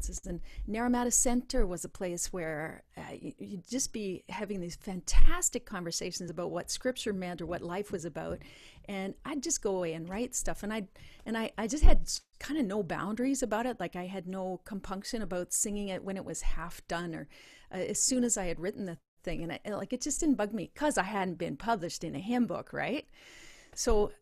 responses. And Naramata Center was a place where you'd just be having these fantastic conversations about what scripture meant or what life was about. And I'd just go away and write stuff. And I just had kind of no boundaries about it. Like I had no compunction about singing it when it was half done or as soon as I had written the thing. And it just didn't bug me because I hadn't been published in a hymn book, right? So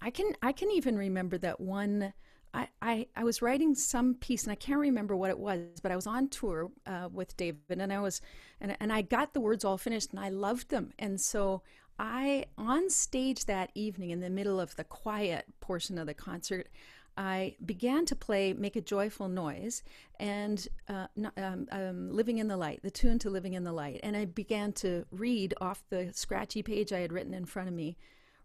I can even remember that one. I was writing some piece and I can't remember what it was, but I was on tour with David and I got the words all finished and I loved them. And so I, on stage that evening in the middle of the quiet portion of the concert, I began to play Make a Joyful Noise and Living in the Light, the tune to Living in the Light. And I began to read off the scratchy page I had written in front of me,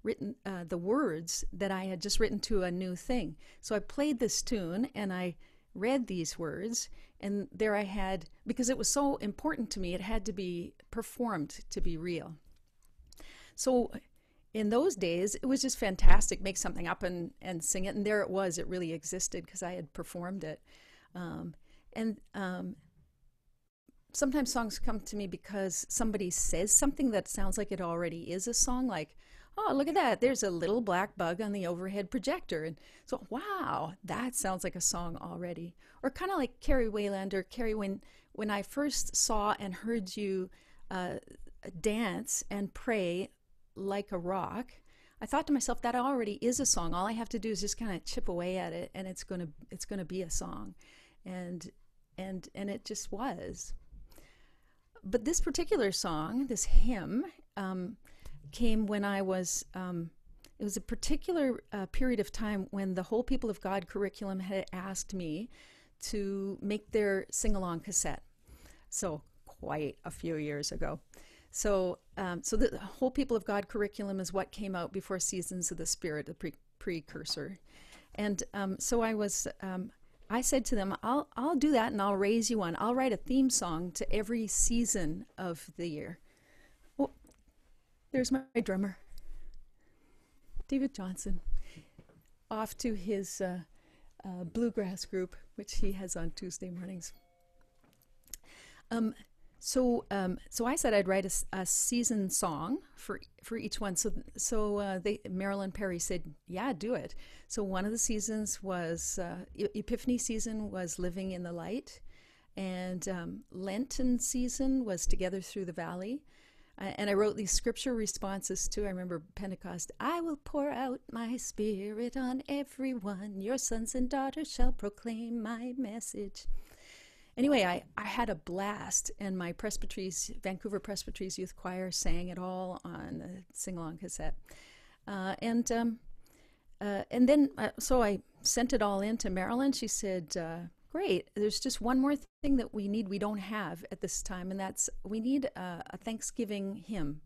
the words that I had just written to a new thing. So I played this tune and I read these words, and there I had, because it was so important to me, it had to be performed to be real. So in those days, it was just fantastic. Make something up and sing it. And there it was. It really existed because I had performed it. And sometimes songs come to me because somebody says something that sounds like it already is a song. Like, oh, look at that. There's a little black bug on the overhead projector. And so, wow, that sounds like a song already. Or kind of like Carrie Wayland or Carrie, when I first saw and heard you dance and pray like a rock, I thought to myself, that already is a song. All I have to do is just kind of chip away at it, and it's gonna be a song, and it just was. But this particular song, this hymn, came when I was. It was a particular period of time when the Whole People of God curriculum had asked me to make their sing-along cassette. So quite a few years ago. So the Whole People of God curriculum is what came out before Seasons of the Spirit, the precursor. And so I said to them, I'll do that and I'll raise you one. I'll write a theme song to every season of the year. Oh, there's my drummer, David Johnson, off to his bluegrass group, which he has on Tuesday mornings. So I said I'd write a season song for each one. So Marilyn Perry said, yeah, do it. So one of the seasons was Epiphany season was Living in the Light, and Lenten season was Together Through the Valley. And I wrote these scripture responses too. I remember Pentecost. I will pour out my spirit on everyone. Your sons and daughters shall proclaim my message. Anyway, I had a blast, and my Vancouver Presbytery's Youth Choir sang it all on the sing-along cassette. And then I sent it all in to Marilyn. She said, great, there's just one more thing that we don't have at this time, and we need a Thanksgiving hymn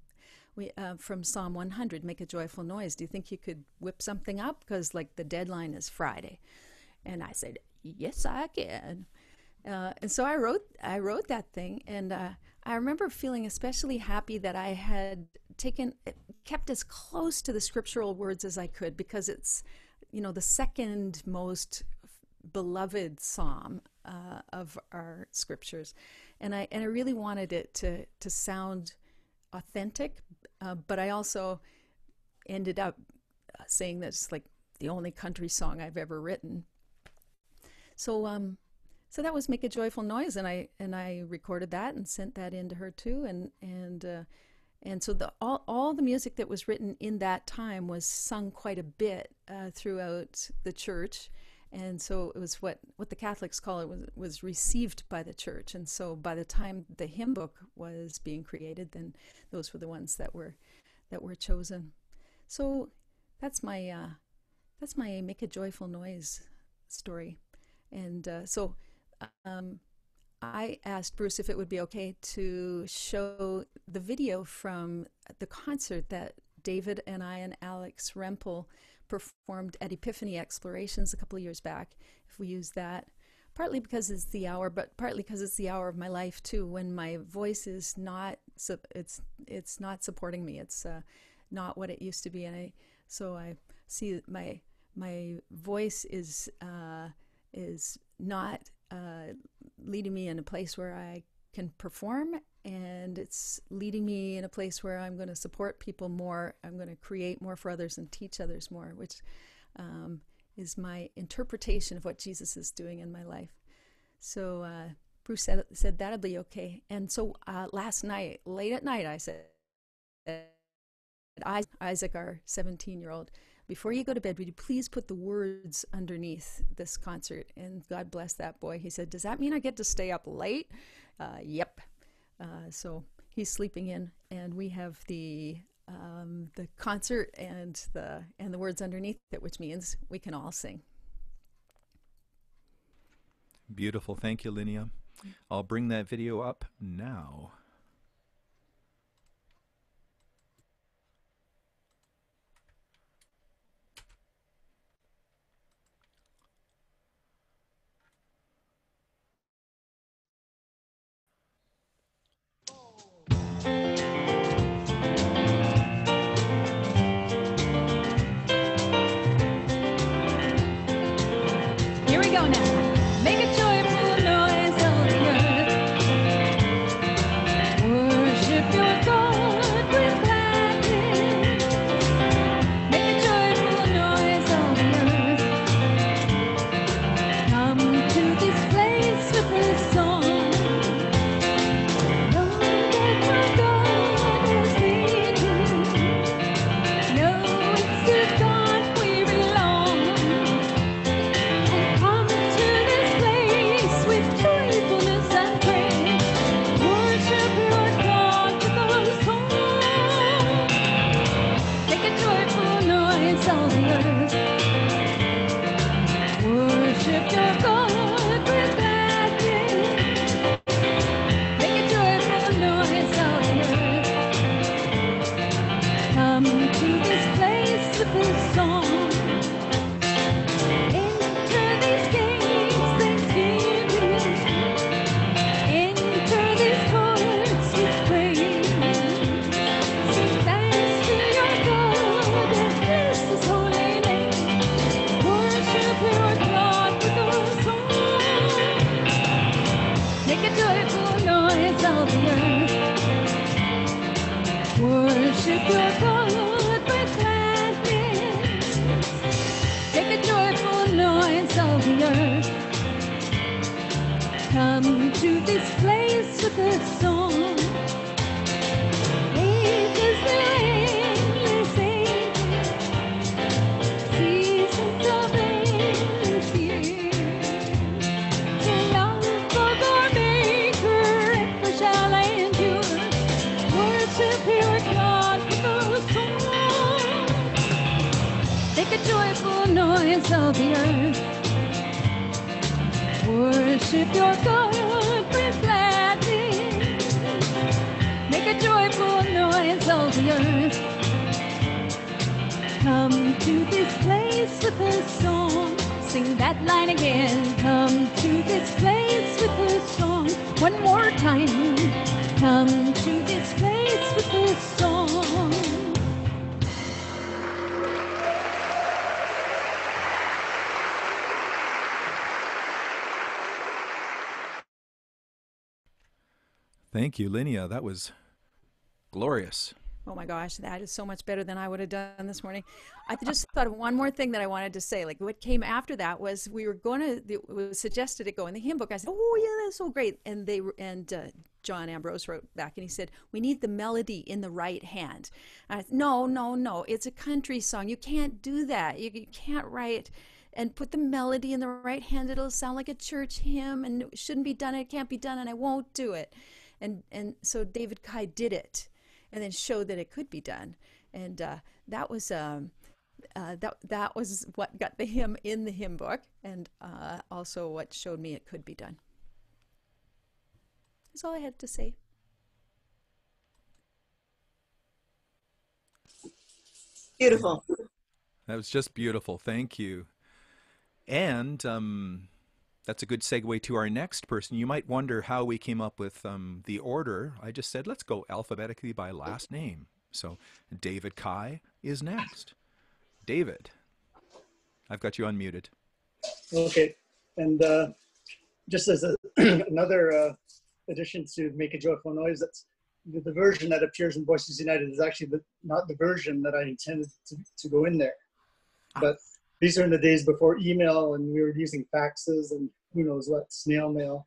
from Psalm 100, Make a Joyful Noise. Do you think you could whip something up? Because the deadline is Friday. And I said, yes, I can. And so I wrote that thing, and I remember feeling especially happy that I had kept as close to the scriptural words as I could, because it's, the second most beloved psalm of our scriptures, and I really wanted it to sound authentic, but I also ended up saying that it's like the only country song I've ever written. So that was Make a Joyful Noise, and I recorded that and sent that in to her too, and so all the music that was written in that time was sung quite a bit throughout the church, and so it was what the Catholics call it was received by the church, and so by the time the hymn book was being created, then those were the ones that were chosen. So that's my Make a Joyful Noise story, and so. I asked Bruce if it would be okay to show the video from the concert that David and I and Alex Rempel performed at Epiphany Explorations a couple of years back, if we use that. Partly because it's the hour, but partly because it's the hour of my life too, when my voice is not, it's not supporting me. It's not what it used to be, and I see that my voice is not leading me in a place where I can perform, and it's leading me in a place where I'm going to support people more. I'm going to create more for others and teach others more, which is my interpretation of what Jesus is doing in my life. So Bruce said that'll be okay. And so last night, late at night, I said, Isaac, our 17-year-old, before you go to bed, would you please put the words underneath this concert? And God bless that boy. He said, does that mean I get to stay up late? Yep. So he's sleeping in, and we have the concert and the words underneath it, which means we can all sing. Beautiful. Thank you, Linnea. I'll bring that video up now. Here we go now. Make a joyful noise on the earth. Worship your God with gladness. Make a joyful noise on the earth. Come to this place with a song. Know that your God has made you. Know it's to God we belong. Come to this place with joyfulness and praise. Worship your God with our song. Make a joyful noise on the earth. Worship your God with gladness. Make a joyful noise on the earth. Come to this place with a song. Enter these gates, thanksgiving. Enter these courts with praise. Sing thanks to your God and bless His holy name. Worship your God with our song. Make a joyful noise on the earth. Worship your God with gladness. Make a joyful noise of the earth. Come to this place with a song. Ages will endless ages. Seasons of endless years. The love of our Maker ever shall endure. Worship your God with a song. Make a joyful noise of the earth. Worship your God with gladness. Make a joyful noise of the earth. Come to this place with a song. Sing that line again. Come to this place with a song. One more time. Come to this place with a song. Thank you, Linnea. That was glorious. Oh my gosh, that is so much better than I would have done this morning. I just thought of one more thing that I wanted to say. Like what came after that was we were going to, it was suggested to go in the hymn book. I said, oh yeah, that's so great. And John Ambrose wrote back and he said, we need the melody in the right hand. And I said, no, it's a country song. You can't do that. You can't write and put the melody in the right hand. It'll sound like a church hymn and it shouldn't be done. It can't be done and I won't do it. And so David Kai did it and then showed that it could be done. And that was what got the hymn in the hymn book, and also what showed me it could be done. That's all I had to say. Beautiful. That was just beautiful. Thank you. And that's a good segue to our next person. You might wonder how we came up with the order. I just said, let's go alphabetically by last name. So David Kai is next. David, I've got you unmuted. Okay. And just as another addition to Make a Joyful Noise, that's the version that appears in Voices United is actually not the version that I intended to go in there. But these are in the days before email, and we were using faxes and who knows what, snail mail.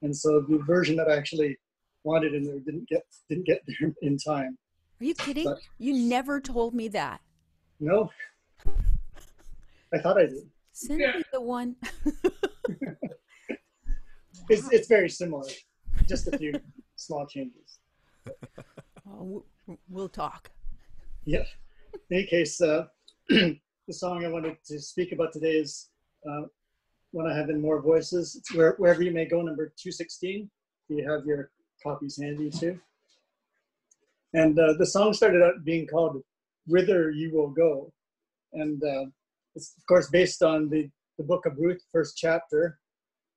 And so the version that I actually wanted in there didn't get there in time. Are you kidding? But, you never told me that. no, I thought I did. Send me the one. It's very similar, just a few small changes. Oh, we'll talk. Yeah. In any case, the song I wanted to speak about today is one I have in More Voices. It's Wherever You May Go, number 216. You have your copies handy too. And the song started out being called Whither You Will Go. And it's, of course, based on the book of Ruth, first chapter.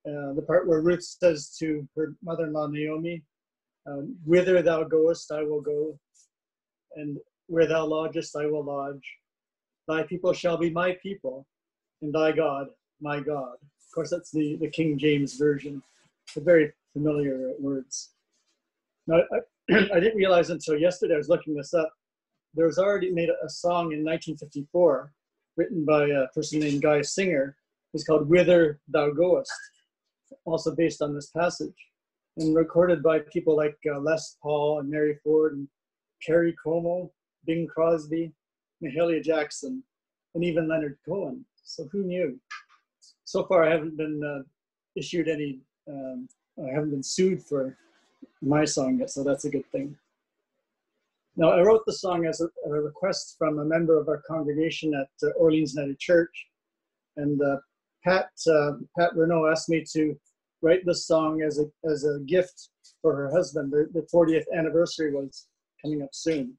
The part where Ruth says to her mother-in-law Naomi, whither thou goest, I will go, and where thou lodgest, I will lodge. Thy people shall be my people, and thy God, my God. Of course, that's the King James Version. They're very familiar words. Now, I didn't realize until yesterday, I was looking this up, there was already made a song in 1954, written by a person named Guy Singer. It's called Whither Thou Goest, also based on this passage, and recorded by people like Les Paul and Mary Ford and Perry Como, Bing Crosby, Mahalia Jackson, and even Leonard Cohen. So who knew? So far, I haven't been issued any, I haven't been sued for my song yet, so that's a good thing. Now, I wrote the song as a request from a member of our congregation at Orleans United Church, and Pat Renault asked me to write this song as a gift for her husband. The 40th anniversary was coming up soon.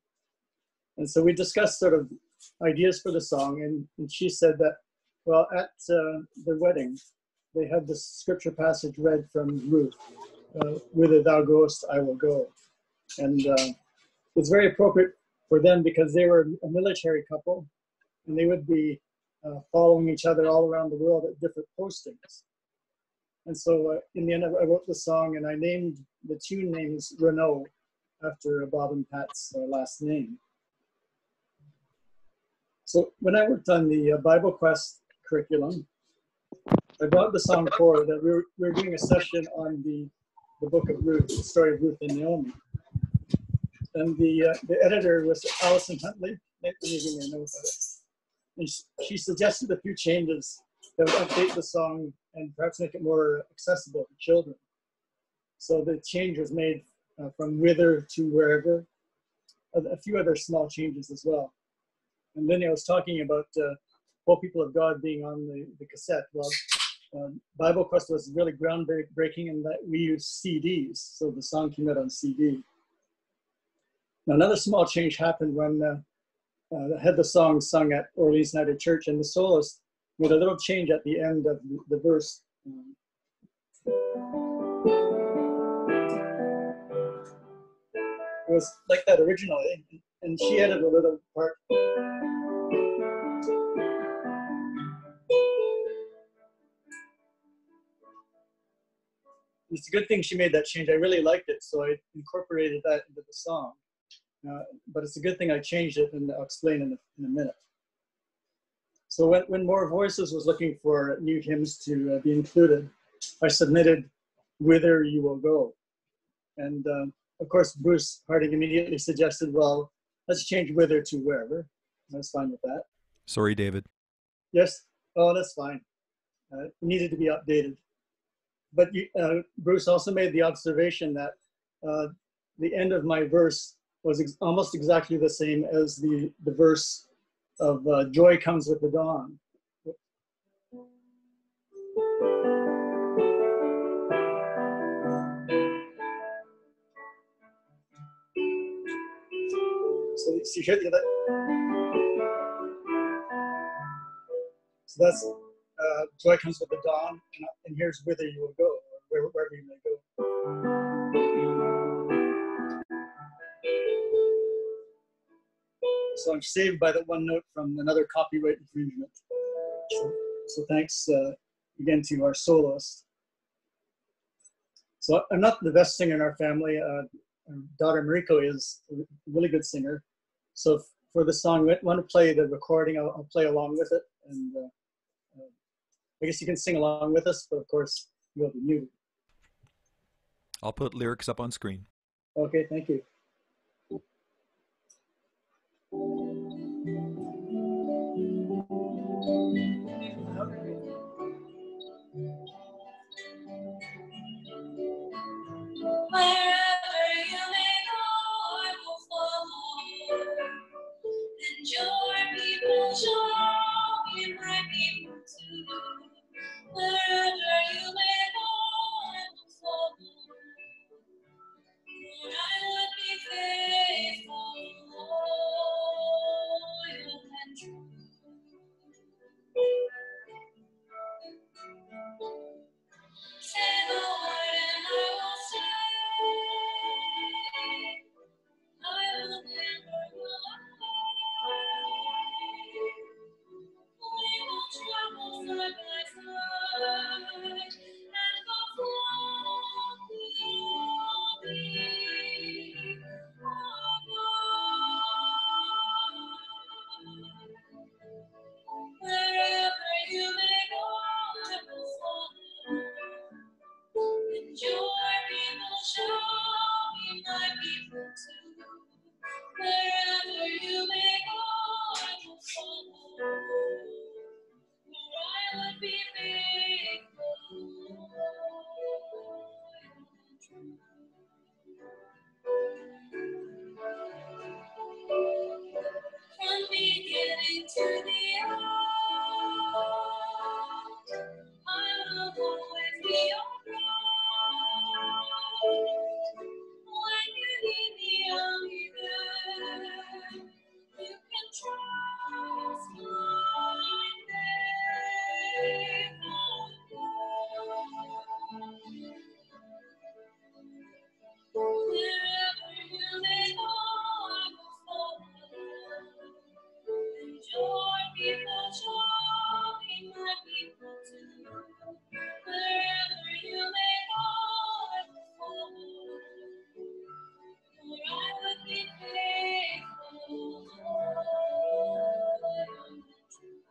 And so we discussed sort of ideas for the song, and she said that, well, at the wedding, they had this scripture passage read from Ruth, whither thou goest, I will go. And it's very appropriate for them because they were a military couple, and they would be following each other all around the world at different postings. And so in the end, I wrote the song, and I named the tune names Renault after Bob and Pat's last name. So when I worked on the Bible Quest curriculum, I brought the song forward that we were doing a session on the book of Ruth, the story of Ruth and Naomi. And the editor was Allison Huntley. Maybe you may know about it. And she suggested a few changes that would update the song and perhaps make it more accessible to children. So the change was made from whither to wherever, a few other small changes as well. And then I was talking about All People of God being on the cassette. Well, Bible Quest was really groundbreaking in that we used CDs, so the song came out on CD. Now, another small change happened when I had the song sung at Orleans United Church, and the soloist made a little change at the end of the verse. It was like that originally, and she added a little part. It's a good thing she made that change. I really liked it, so I incorporated that into the song. But it's a good thing I changed it, and I'll explain in a minute. So when More Voices was looking for new hymns to be included, I submitted Whither You Will Go. And of course, Bruce Harding immediately suggested, well, let's change whither to wherever. I was fine with that. Sorry, David. Yes? Oh, that's fine. It needed to be updated. But Bruce also made the observation that the end of my verse was almost exactly the same as the verse of Joy Comes with the Dawn. So you hear that? So that's Joy Comes with the Dawn, and here's Whither You Will Go, or wherever you may go. So I'm saved by that one note from another copyright infringement. So thanks again to our soloist. So I'm not the best singer in our family. Our daughter Mariko is a really good singer. So for the song, I want to play the recording. I'll play along with it, and I guess you can sing along with us, but of course you'll be muted. I'll put lyrics up on screen. Okay, thank you. Wherever you may go, I will follow. And your people shall be my people too. Wherever you may go, I will follow. For I would be faithful, loyal, and true. Say the word and I will stay. I will never lie. We will travel side by side and go from glory above. Wherever you may go, I will follow. And your people shall be my people too. Wherever you may go, I will follow. For I would be faithful, loyal, and true. From beginning to the end, I will always be alright. When you need me, I'll be there. You can trust my faith wherever you may go, I will follow. And your people shall be my people too. Wherever you may go, I will follow. For I would be faithful, loyal, and true.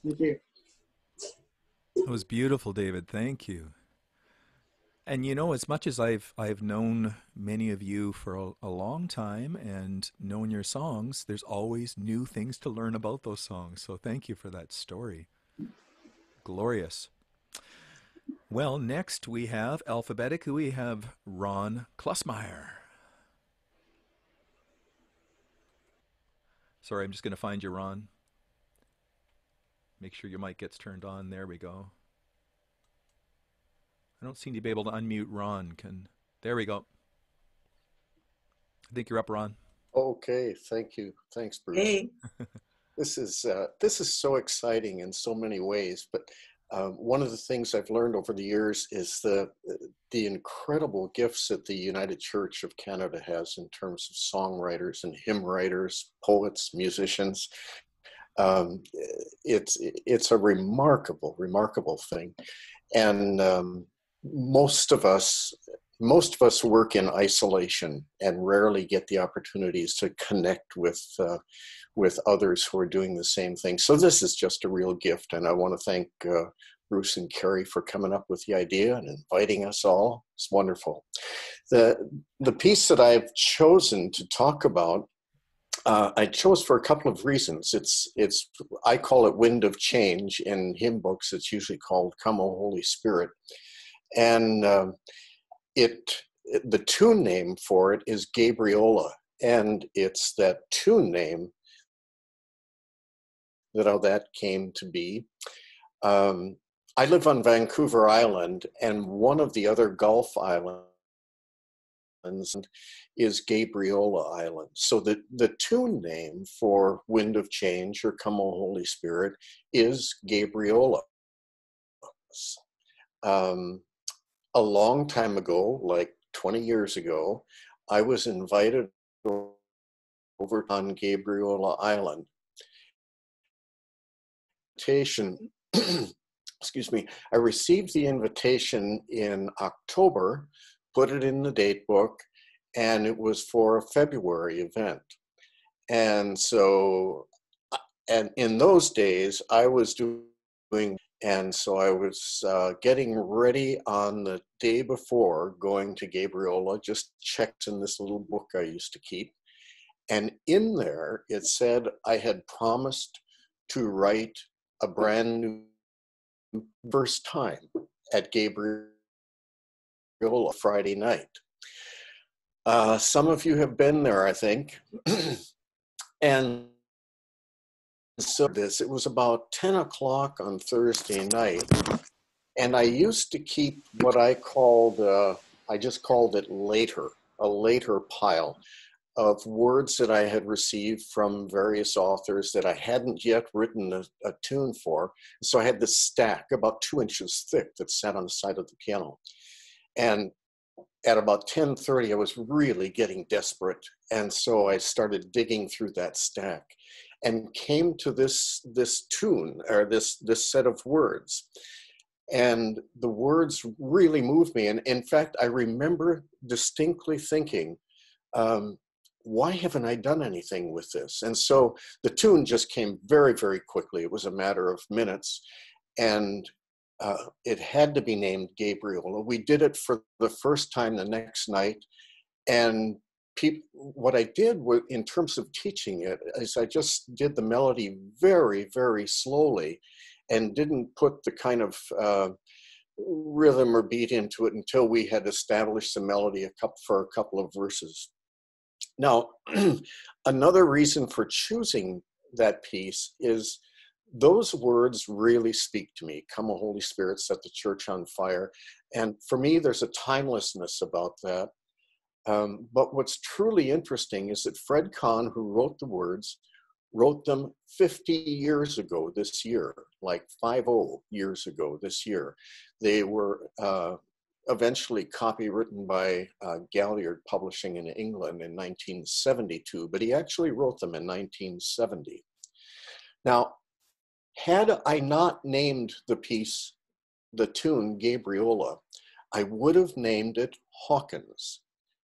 Thank you. That was beautiful, David. Thank you. And you know, as much as I've known many of you for a long time and known your songs, there's always new things to learn about those songs. So thank you for that story. Glorious. Well, next we have alphabetically we have Ron Klusmeyer. Sorry, I'm just going to find you, Ron. Make sure your mic gets turned on. There we go. I don't seem to be able to unmute Ron. There we go. I think you're up, Ron. Okay, thank you. Thanks, Bruce. Hey, This is so exciting in so many ways. But one of the things I've learned over the years is the incredible gifts that the United Church of Canada has in terms of songwriters and hymn writers, poets, musicians. It's a remarkable thing, and most of us work in isolation and rarely get the opportunities to connect with others who are doing the same thing. So this is just a real gift, and I want to thank Bruce and Carrie for coming up with the idea and inviting us all. It's wonderful. The piece that I've chosen to talk about, I chose for a couple of reasons. I call it Wind of Change. In hymn books, it's usually called Come, O Holy Spirit. And the tune name for it is Gabriola, and it's that tune name how that came to be. I live on Vancouver Island, and one of the other Gulf islands is Gabriola Island. So the tune name for Wind of Change or Come, O Holy Spirit is Gabriola. A long time ago, like 20 years ago, I was invited over on Gabriola Island. Invitation, excuse me, I received the invitation in October, put it in the date book, and it was for a February event. And so, and in those days, I was doing, and so I was getting ready on the day before going to Gabriola, just checked in this little book I used to keep. And in there, it said I had promised to write a brand new first time at Gabriola Friday night. Some of you have been there, I think. And so it was about 10 o'clock on Thursday night. And I used to keep what I called, I just called it a later pile of words that I had received from various authors that I hadn't yet written a tune for. So I had this stack about 2 inches thick that sat on the side of the piano. And at about 10:30, I was really getting desperate. And so I started digging through that stack and came to this tune, or this set of words. And the words really moved me. And in fact, I remember distinctly thinking, why haven't I done anything with this? And so the tune just came very, very quickly. It was a matter of minutes. And it had to be named Gabriola. We did it for the first time the next night. And what I did in terms of teaching it is I just did the melody very, very slowly and didn't put the kind of rhythm or beat into it until we had established the melody for a couple of verses. Now, another reason for choosing that piece is those words really speak to me. Come, O Holy Spirit, set the church on fire. And for me, there's a timelessness about that. But what's truly interesting is that Fred Kahn, who wrote the words, wrote them 50 years ago this year, like 50 years ago this year. They were eventually copywritten by Galliard Publishing in England in 1972, but he actually wrote them in 1970. Now, had I not named the piece, the tune, Gabriola, I would have named it Hawkins.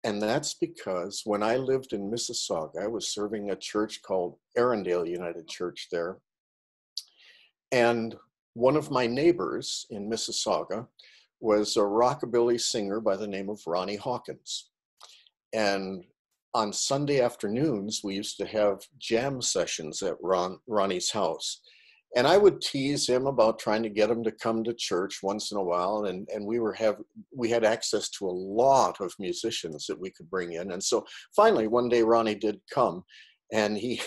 And that's because when I lived in Mississauga, I was serving a church called Arundel United Church there. And one of my neighbors in Mississauga was a rockabilly singer by the name of Ronnie Hawkins. And on Sunday afternoons, we used to have jam sessions at Ronnie's house. And I would tease him about trying to get him to come to church once in a while. And we had access to a lot of musicians that we could bring in. And so finally, one day Ronnie did come. And he,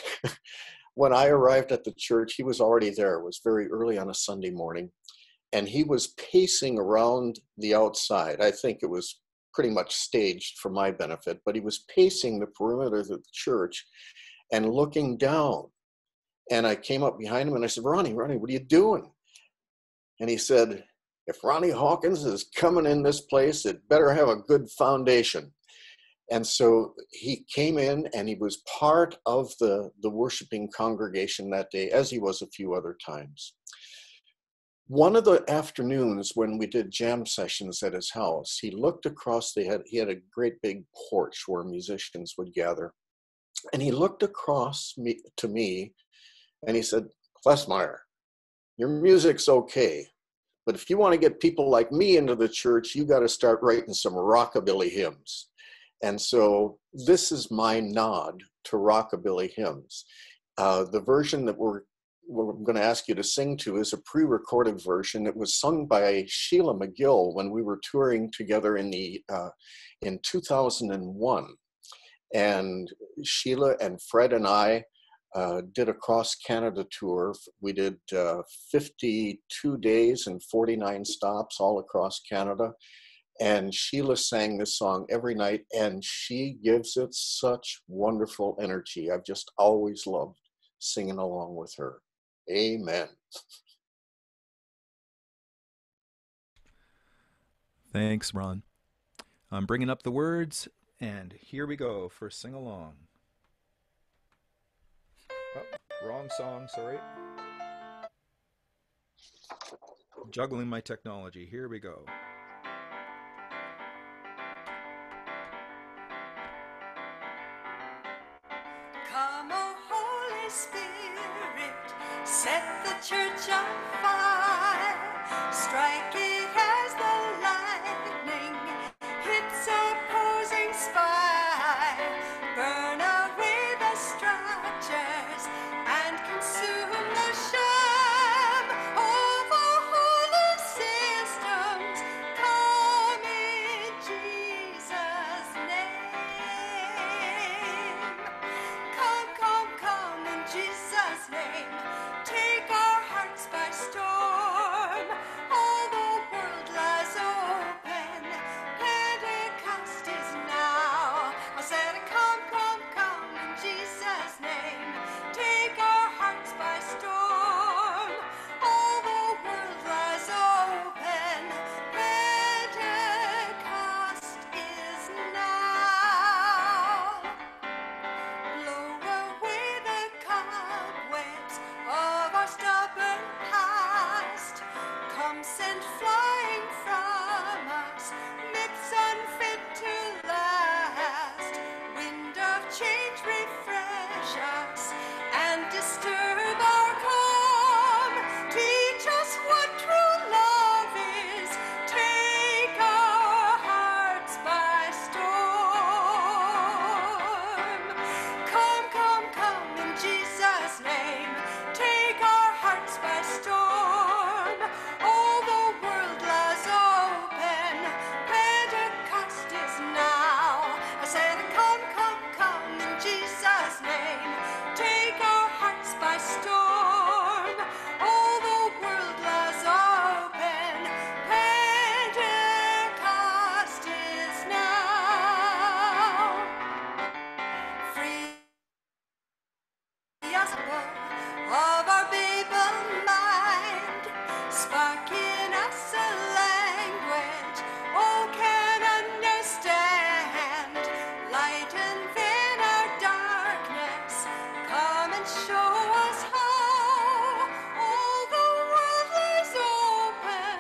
when I arrived at the church, he was already there. It was very early on a Sunday morning. And he was pacing around the outside. I think it was pretty much staged for my benefit, but he was pacing the perimeter of the church and looking down. And I came up behind him and I said, Ronnie, what are you doing? And he said, if Ronnie Hawkins is coming in this place, it better have a good foundation. And so he came in and he was part of the worshiping congregation that day, as he was a few other times. One of the afternoons when we did jam sessions at his house, he looked across, he had a great big porch where musicians would gather. And he looked across to me and he said, Klesmeyer, your music's okay, but if you want to get people like me into the church, you got to start writing some rockabilly hymns. And so this is my nod to rockabilly hymns. The version that we're going to ask you to sing to is a pre-recorded version. It was sung by Sheila McGill when we were touring together in 2001. And Sheila and Fred and I did a cross-Canada tour. We did 52 days and 49 stops all across Canada. And Sheila sang this song every night, and she gives it such wonderful energy. I've just always loved singing along with her. Amen. Thanks, Ron. I'm bringing up the words, and here we go for sing along. Oh, wrong song, sorry. Juggling my technology. Here we go. Come, O Holy Spirit, set the church on fire. Strike it as the lightning hits opposing spire. Burn away the structures and consume the sham of our holy systems. Come in Jesus' name. Come, come, come in Jesus' name. Take our hearts by storm. All the world lies open. Pentecost is now. I said, come, come, come in Jesus' name. Take our hearts by storm. All the world lies open. Pentecost is now. Blow away the cobwebs of our stubborn past. Come, send flying from us myths unfit to last. Wind of change, refresh us and disturb our calm. Teach us what true love is. Take our hearts by storm. Come, come, come in Jesus' name. Take our hearts by storm. All the world lies open. Pentecost is now. I said, come, come, come in Jesus' name. Take our hearts by storm. All the world lies open. Pentecost is now. Free us of our Babel mind, spark in us a language all can understand. Lighten then our darkness, come and show us how all the world lies open.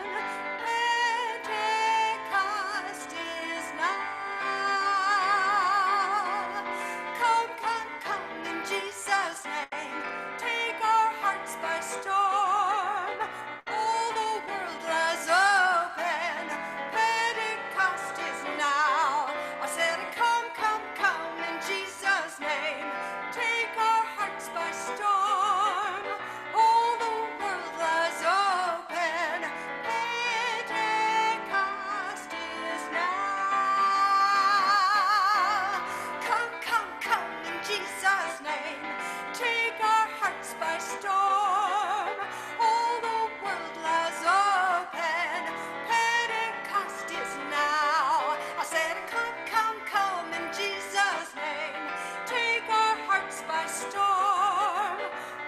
Pentecost is now. Come, come, come in Jesus' name. Take our hearts by storm. All the world lies open. Pentecost is now. I said, come, come, come in Jesus' name. Take our hearts by storm. All the world lies open. Pentecost is now. Come, come, come in Jesus' name. Take our hearts by storm. All the world lies open. Pentecost is now. I said, come, come, come in Jesus' name. Take our hearts by storm.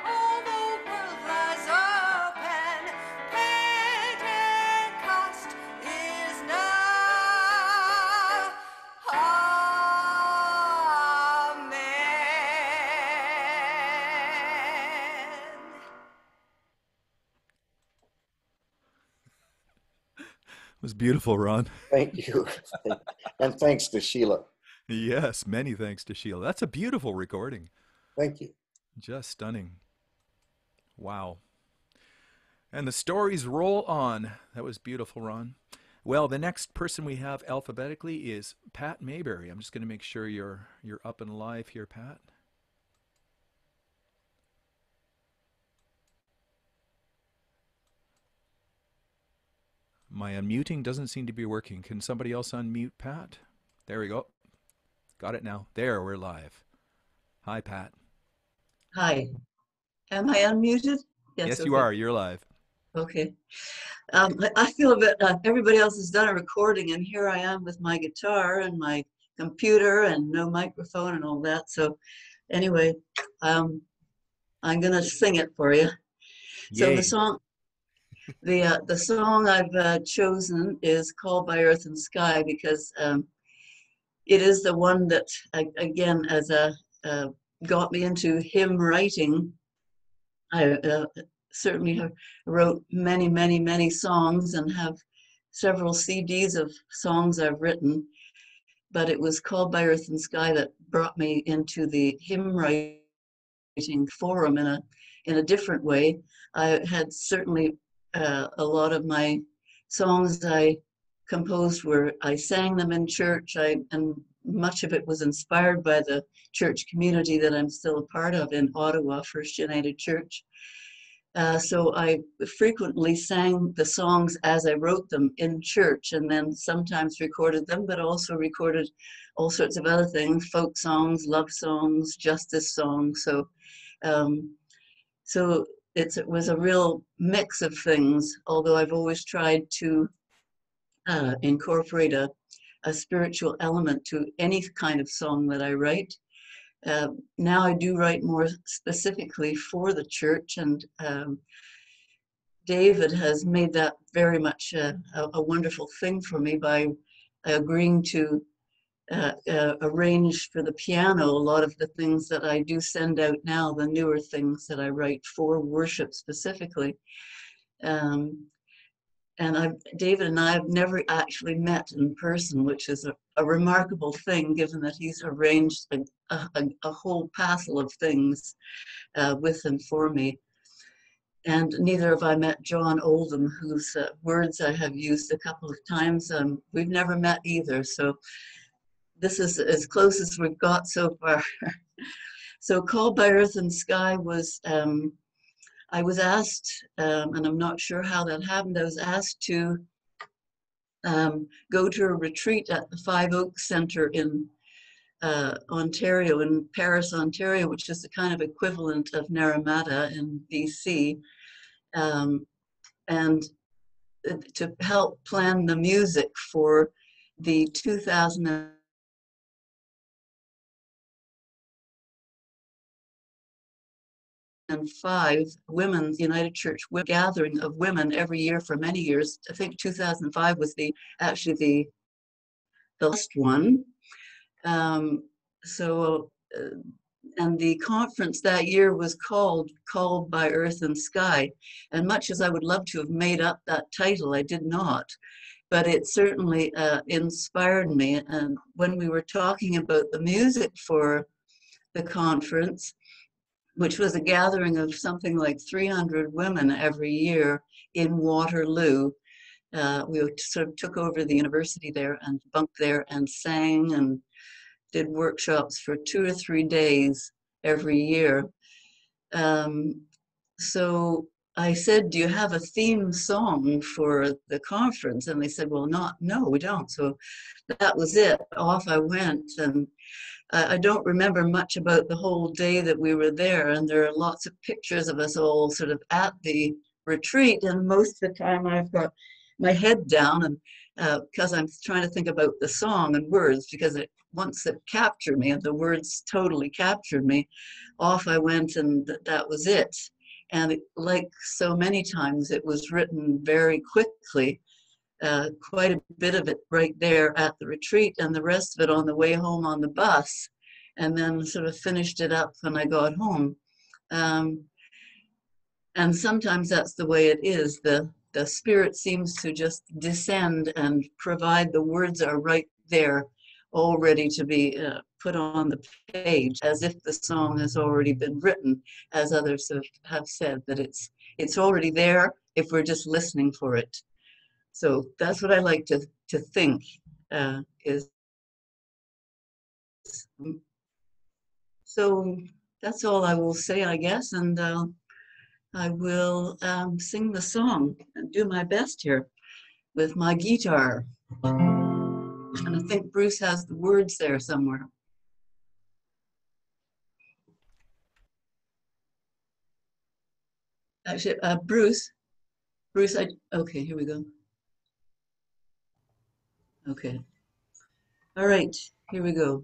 All the world lies open. Pentecost is now. Amen. It was beautiful, Ron. Thank you. And thanks to Sheila. Yes, many thanks to Sheila. That's a beautiful recording. Thank you. Just stunning. Wow. And the stories roll on. That was beautiful, Ron. Well, the next person we have alphabetically is Pat Mayberry. I'm just going to make sure you're up and live here, Pat. My unmuting doesn't seem to be working. Can somebody else unmute Pat? There we go. Got it now. There, we're live. Hi, Pat. Hi. Am I unmuted? Yes, you okay. are. You're live. Okay. I feel a bit, everybody else has done a recording, and here I am with my guitar and my computer and no microphone and all that. So anyway, I'm going to sing it for you. So Yay. the song I've chosen is Called by Earth and Sky, because it is the one that, again, as a got me into hymn writing. I certainly wrote many, many, many songs and have several CDs of songs I've written. But it was Called by Earth and Sky that brought me into the hymn writing forum in a different way. I had certainly a lot of my songs I composed were I sang them in church. And much of it was inspired by the church community that I'm still a part of in Ottawa, First United Church. So I frequently sang the songs as I wrote them in church, and then sometimes recorded them, but also recorded all sorts of other things, folk songs, love songs, justice songs. So it was a real mix of things, although I've always tried to incorporate a spiritual element to any kind of song that I write. Now I do write more specifically for the church, and David has made that very much a wonderful thing for me by agreeing to arrange for the piano a lot of the things that I do send out now, the newer things that I write for worship specifically. And David and I have never actually met in person, which is a remarkable thing, given that he's arranged a whole passel of things with and for me. And neither have I met John Oldham, whose words I have used a couple of times. We've never met either, so this is as close as we've got so far. So Called by Earth and Sky was, I was asked, and I'm not sure how that happened, I was asked to go to a retreat at the Five Oaks Centre in Ontario, in Paris, Ontario, which is the kind of equivalent of Naramata in BC, and to help plan the music for the 2005 Women's United Church gathering of women every year for many years. I think 2005 was actually the last one. And the conference that year was called by Earth and Sky. And much as I would love to have made up that title, I did not. But it certainly inspired me. And when we were talking about the music for the conference, which was a gathering of something like 300 women every year in Waterloo, we sort of took over the university there and bunked there and sang and did workshops for 2 or 3 days every year. So I said, do you have a theme song for the conference? And they said, well, no, we don't. So that was it. Off I went. And I don't remember much about the whole day that we were there. And there are lots of pictures of us all sort of at the retreat. And most of the time I've got my head down, and because I'm trying to think about the song and words, because once it captured me and the words totally captured me, off I went, and that was it. And like so many times, it was written very quickly, quite a bit of it right there at the retreat, and the rest of it on the way home on the bus, and then sort of finished it up when I got home. And sometimes that's the way it is. The Spirit seems to just descend and provide the words are right there, all ready to be put on the page, as if the song has already been written, as others have said, that it's already there if we're just listening for it. So that's what I like to think is. So that's all I will say, I guess, and I will sing the song and do my best here with my guitar. And I think Bruce has the words there somewhere. Actually, Bruce, okay, here we go. Okay. All right, here we go.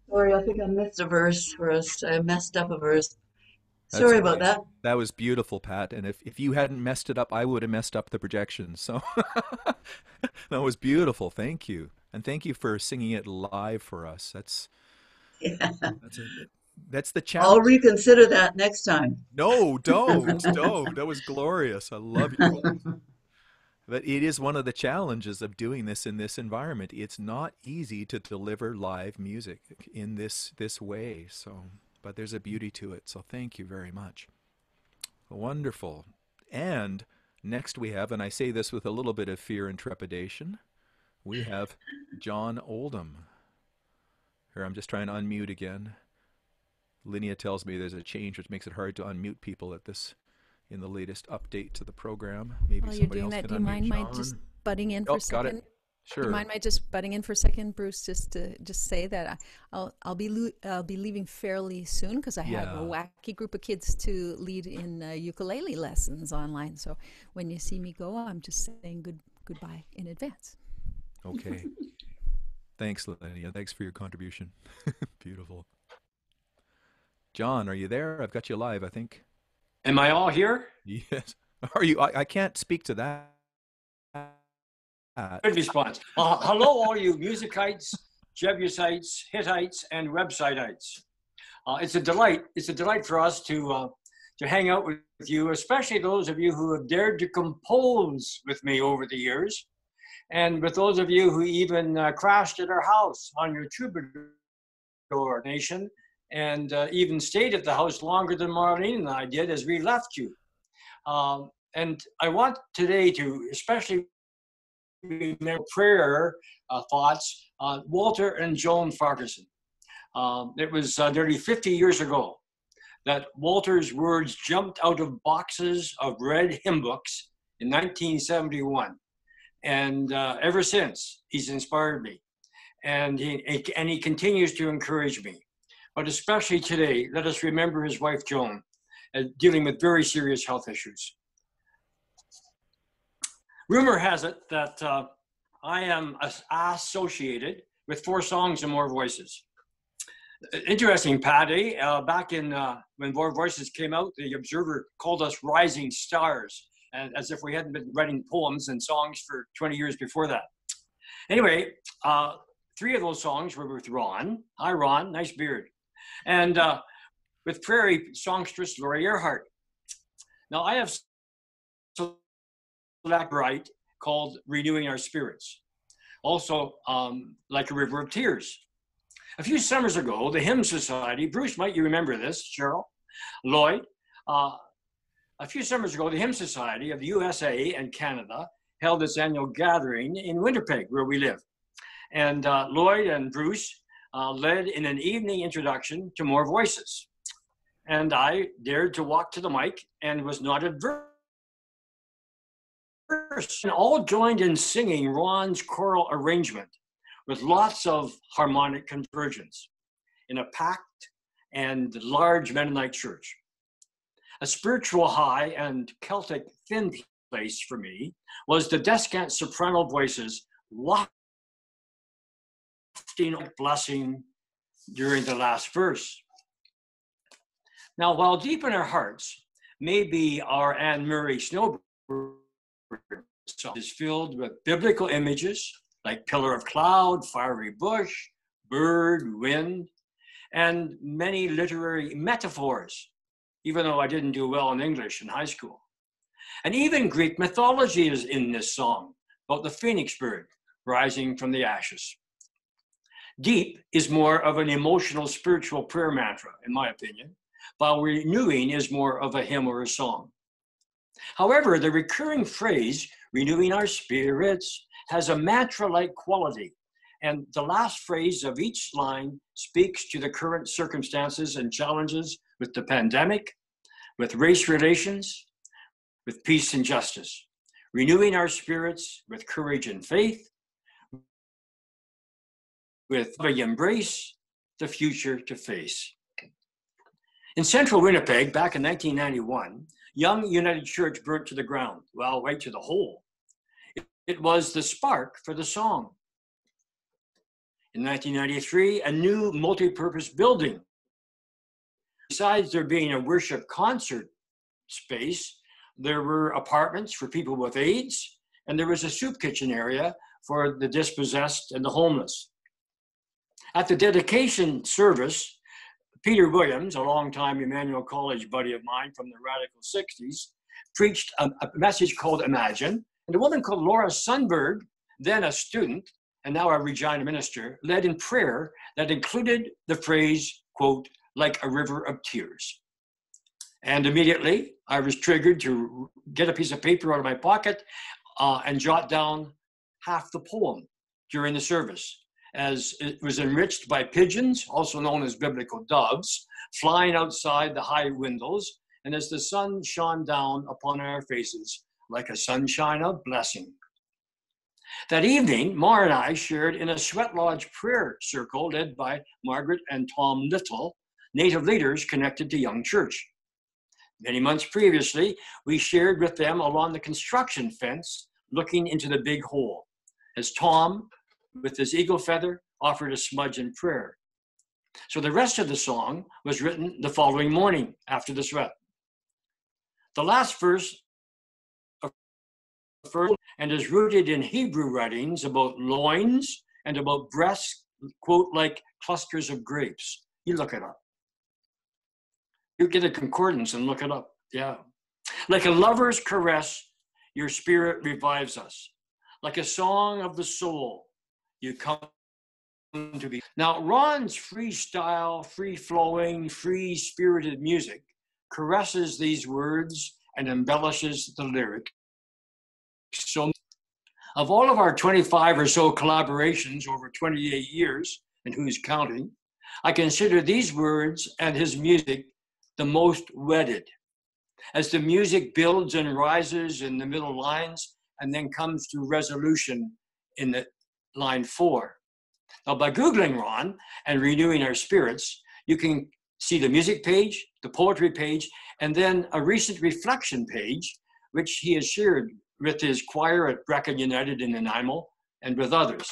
Sorry, I think I missed a verse for us. I messed up a verse. That's Sorry all about right. that. That was beautiful, Pat. And if you hadn't messed it up, I would have messed up the projection. So that was beautiful. Thank you. And thank you for singing it live for us. Yeah. That's a, that's the I'll challenge. reconsider that next time. No, don't. That was glorious. I love your voice. But it is one of the challenges of doing this in this environment. It's not easy to deliver live music in this way. So, but there's a beauty to it. So thank you very much. Wonderful. And next we have, and I say this with a little bit of fear and trepidation, we have John Oldham. Here, I'm just trying to unmute again. Linnea tells me there's a change which makes it hard to unmute people at this in the latest update to the program. Maybe While you're somebody doing else that, can do you unmute mind my John. just butting in for Oh, a got it. second? Do Sure. you mind my just butting in for a second, Bruce? Just to just say that I'll be leaving fairly soon because I have a Yeah. wacky group of kids to lead in ukulele lessons online. So when you see me go, I'm just saying goodbye in advance. Okay. Thanks, Linnea. Thanks for your contribution. Beautiful. John, are you there? I've got you live, I think. Am I all here? Yes. Are you? I can't speak to that. Good response. Hello, all you Musikites, Jebusites, Hittites, and Websiteites. It's a delight. It's a delight for us to hang out with you, especially those of you who have dared to compose with me over the years, and with those of you who even crashed at our house on your troubadour nation, and even stayed at the house longer than Marlene and I did as we left you. And I want today to especially remember prayer thoughts on Walter and Joan Farquharson. It was nearly 50 years ago that Walter's words jumped out of boxes of red hymn books in 1971. And ever since, he's inspired me. And he continues to encourage me. But especially today, let us remember his wife, Joan, dealing with very serious health issues. Rumor has it that I am associated with 4 songs and more voices. Interesting, Patty. Back in when More Voices came out, the Observer called us rising stars, and as if we hadn't been writing poems and songs for 20 years before that. Anyway, 3 of those songs were with Ron. Hi, Ron. Nice beard. And with Prairie songstress Lori Earhart. Now I have that right called Renewing Our Spirits. Also, Like a River of Tears. A few summers ago, the Hymn Society, Bruce, might you remember this, Cheryl, Lloyd, a few summers ago, the Hymn Society of the USA and Canada held its annual gathering in Winnipeg, where we live. And Lloyd and Bruce led in an evening introduction to More Voices. And I dared to walk to the mic and was not adverse. And all joined in singing Ron's choral arrangement with lots of harmonic convergence in a packed and large Mennonite church. A spiritual high and Celtic thin place for me was the descant soprano voices wafting blessing during the last verse. Now, while deep in our hearts, maybe our Anne Murray Snowbird song is filled with biblical images like pillar of cloud, fiery bush, bird, wind, and many literary metaphors, even though I didn't do well in English in high school. And even Greek mythology is in this song about the phoenix bird rising from the ashes. Deep is more of an emotional, spiritual prayer mantra, in my opinion, while renewing is more of a hymn or a song. However, the recurring phrase, renewing our spirits, has a mantra-like quality, and the last phrase of each line speaks to the current circumstances and challenges with the pandemic, with race relations, with peace and justice. Renewing our spirits with courage and faith, with we embrace the future to face. In central Winnipeg, back in 1991, Young United Church burnt to the ground, well, right to the hole. It was the spark for the song. In 1993, a new multi-purpose building. Besides there being a worship concert space, there were apartments for people with AIDS, and there was a soup kitchen area for the dispossessed and the homeless. At the dedication service, Peter Williams, a longtime Emmanuel College buddy of mine from the radical 60s, preached a message called Imagine. And a woman called Laura Sundberg, then a student and now a Regina minister, led in prayer that included the phrase, quote, like a river of tears. And immediately I was triggered to get a piece of paper out of my pocket and jot down half the poem during the service, as it was enriched by pigeons, also known as biblical doves, flying outside the high windows, and as the sun shone down upon our faces like a sunshine of blessing. That evening, Mar and I shared in a Sweat Lodge prayer circle led by Margaret and Tom Little, Native leaders connected to Young Church. Many months previously, we shared with them along the construction fence, looking into the big hole, as Tom, with his eagle feather, offered a smudge in prayer. So the rest of the song was written the following morning after the sweat. The last verse and is rooted in Hebrew writings about loins and about breasts, quote, like clusters of grapes. You look it up. You get a concordance and look it up. Yeah. Like a lover's caress, your spirit revives us. Like a song of the soul, you come to be. Now, Ron's freestyle, free-flowing, free-spirited music caresses these words and embellishes the lyric. So, of all of our 25 or so collaborations over 28 years, and who's counting, I consider these words and his music the most wedded, as the music builds and rises in the middle lines and then comes to resolution in the line 4. Now, by Googling Ron and Renewing Our Spirits, you can see the music page, the poetry page, and then a recent reflection page, which he has shared with his choir at Brecon United in Nanaimo and with others.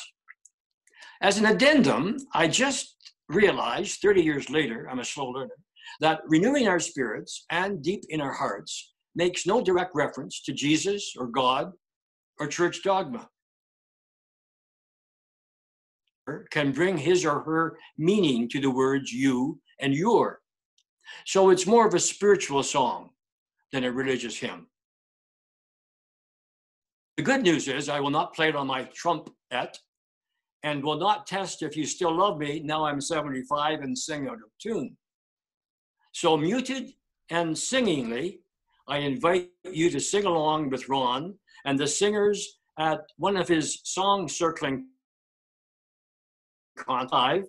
As an addendum, I just realized 30 years later, I'm a slow learner, that Renewing Our Spirits and Deep in Our Hearts makes no direct reference to Jesus or God or church dogma. Can bring his or her meaning to the words you and your. So it's more of a spiritual song than a religious hymn. The good news is I will not play it on my trumpet and will not test if you still love me. Now I'm 75 and sing out of tune. So muted and singingly, I invite you to sing along with Ron and the singers at one of his song circling 5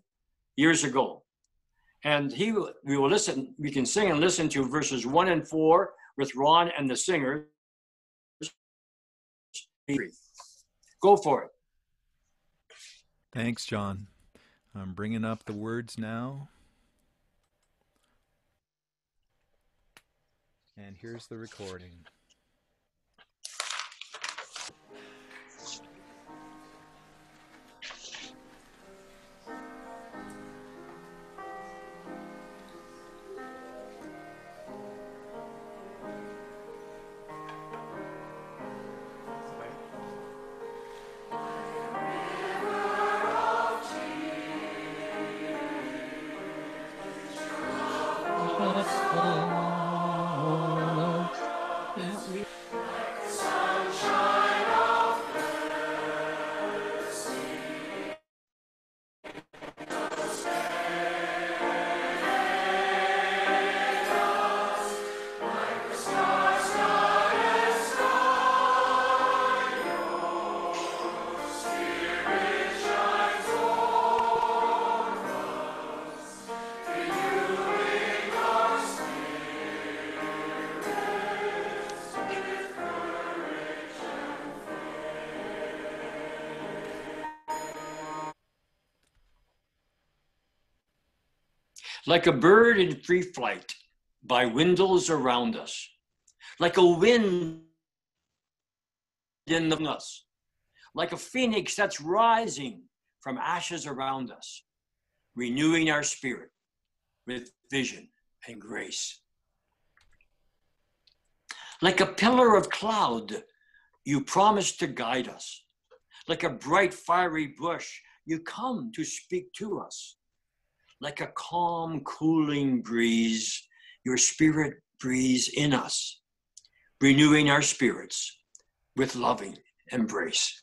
years ago. And we will listen, we can sing and listen to verses 1 and 4 with Ron and the singers. Go for it. Thanks, John. I'm bringing up the words now. And here's the recording. Like a bird in free flight by windows around us, like a wind in us, like a phoenix that's rising from ashes around us, renewing our spirit with vision and grace. Like a pillar of cloud, you promise to guide us. Like a bright fiery bush, you come to speak to us. Like a calm, cooling breeze, your spirit breathes in us, renewing our spirits with loving embrace.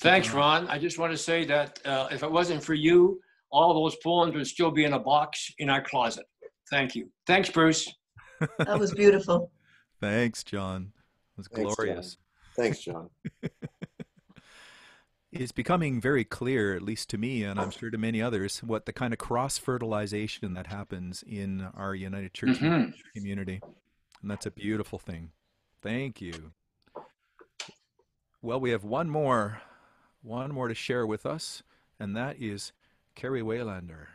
Thanks, John. Ron. I just want to say that if it wasn't for you, all those poems would still be in a box in our closet. Thank you. Thanks, Bruce. That was beautiful. Thanks, John. It was Thanks, glorious. John. Thanks, John. It's becoming very clear, at least to me, and I'm sure to many others, what the kind of cross-fertilization that happens in our United Church community. And that's a beautiful thing. Thank you. Well, we have one more to share with us, and that is Carrie Waylander.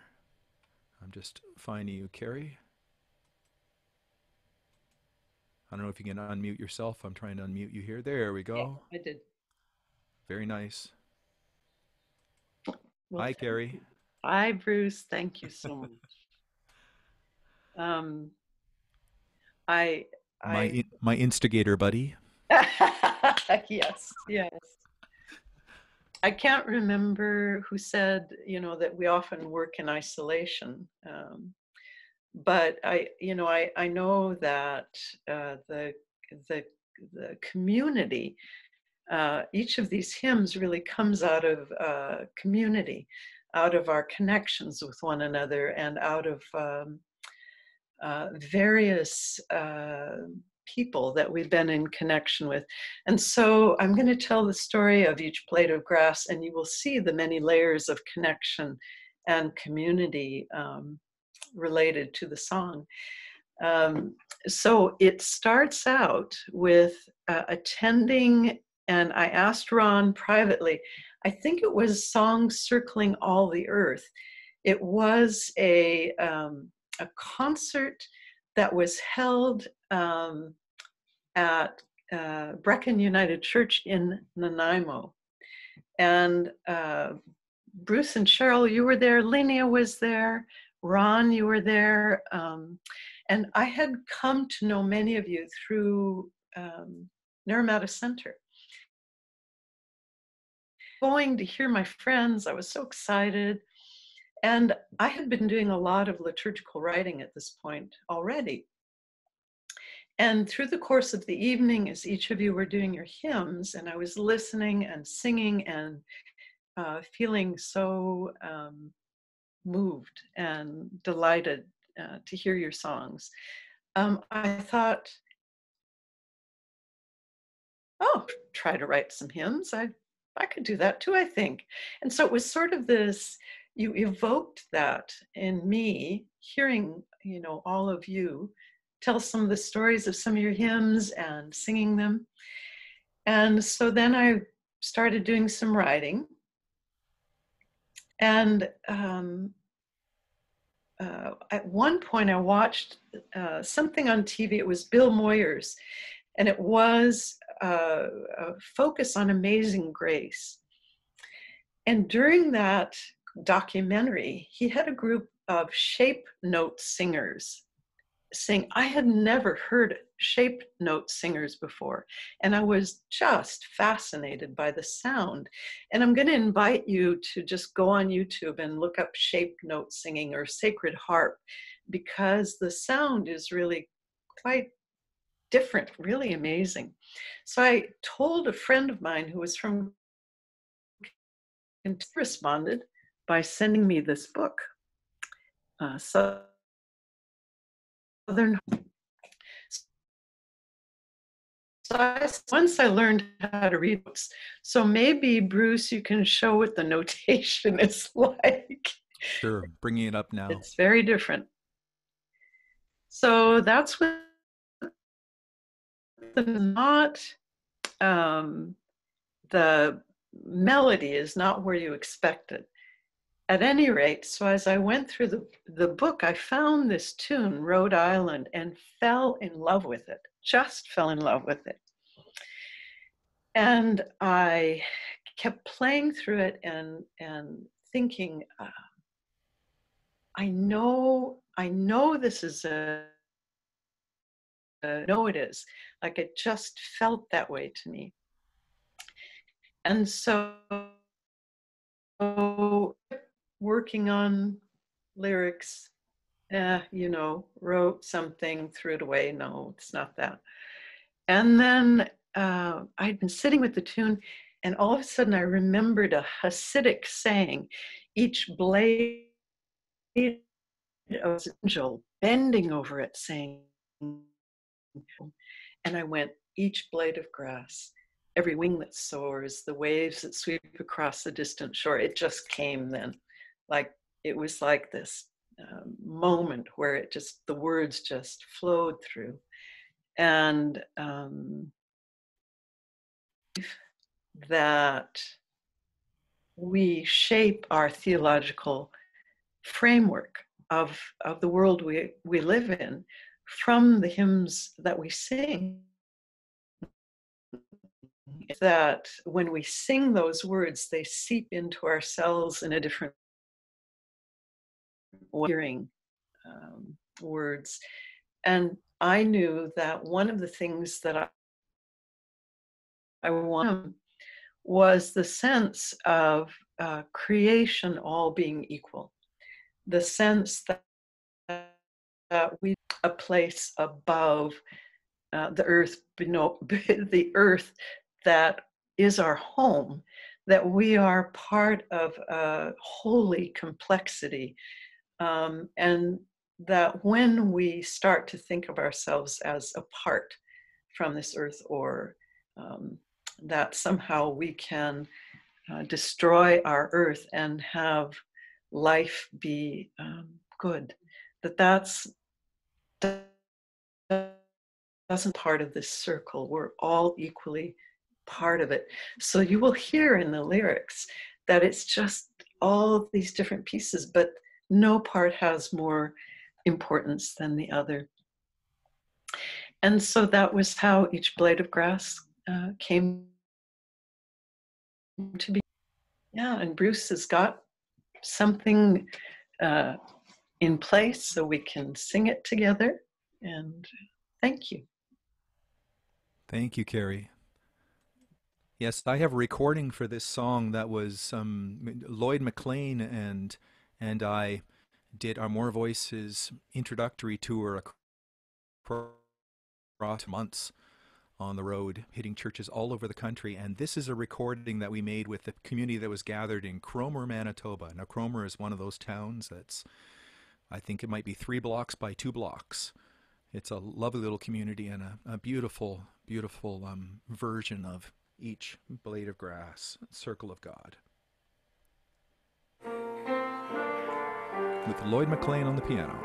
I'm just finding you, Carrie. I don't know if you can unmute yourself. I'm trying to unmute you here. There we go. Yeah, I did. Very nice. Well, Hi, Carrie. Hi, Bruce. Thank you so much. My instigator buddy. Yes. I can't remember who said, that we often work in isolation. But I know that the community, each of these hymns really comes out of community, out of our connections with one another, and out of various people that we've been in connection with. And so I'm going to tell the story of each blade of grass, and you will see the many layers of connection and community related to the song. So it starts out with attending, and I asked Ron privately, I think it was Songs Circling All the Earth. It was a concert that was held at Brecon United Church in Nanaimo. And Bruce and Cheryl, you were there. Linnea was there. Ron, you were there. And I had come to know many of you through Naramata Center. Going to hear my friends, I was so excited. And I had been doing a lot of liturgical writing at this point already. And through the course of the evening, as each of you were doing your hymns, and I was listening and singing and feeling so moved and delighted to hear your songs, I thought, oh, try to write some hymns. I could do that too, I think. And so it was sort of this, you evoked that in me, hearing, you know, all of you tell some of the stories of some of your hymns and singing them. And so then I started doing some writing. And at one point I watched something on TV. It was Bill Moyers, and it was a focus on Amazing Grace. And during that documentary, he had a group of shape note singers sing. I had never heard shape note singers before, and I was just fascinated by the sound. And I'm going to invite you to just go on YouTube and look up shape note singing or sacred harp, because the sound is really quite different, really amazing. So I told a friend of mine who was from, and responded by sending me this book, Southern. So once I learned how to read books, so maybe Bruce, you can show what the notation is like. Sure, bringing it up now. It's very different. So that's what not the melody is not where you expect it. At any rate, so as I went through the book, I found this tune, Rhode Island, and fell in love with it, just fell in love with it. And I kept playing through it and thinking, I know this is no, it is. Like, it just felt that way to me. And so working on lyrics, you know, wrote something, threw it away. No, it's not that. And then I'd been sitting with the tune, and all of a sudden I remembered a Hasidic saying, each blade of an angel bending over it saying, and I went, each blade of grass, every wing that soars, the waves that sweep across the distant shore. It just came then. Like, it was like this moment where it just, the words just flowed through. And that we shape our theological framework of the world we live in from the hymns that we sing. That when we sing those words, they seep into ourselves in a different way, hearing words. And I knew that one of the things that I wanted was the sense of creation all being equal, the sense that we a place above the earth, the earth that is our home, that we are part of a holy complexity. And that when we start to think of ourselves as apart from this earth, or that somehow we can destroy our earth and have life be good, that's doesn't part of this circle. We're all equally part of it. So you will hear in the lyrics that it's just all of these different pieces, but no part has more importance than the other. And so that was how each blade of grass came to be. Yeah, and Bruce has got something in place so we can sing it together. And thank you. Thank you, Carrie. Yes, I have a recording for this song that was Lloyd McLean and I did our More Voices introductory tour across months on the road, hitting churches all over the country. And this is a recording that we made with the community that was gathered in Cromer, Manitoba. Now, Cromer is one of those towns that's, I think it might be 3 blocks by 2 blocks. It's a lovely little community and a beautiful, beautiful version of each blade of grass, Circle of God. With Lloyd McLean on the piano.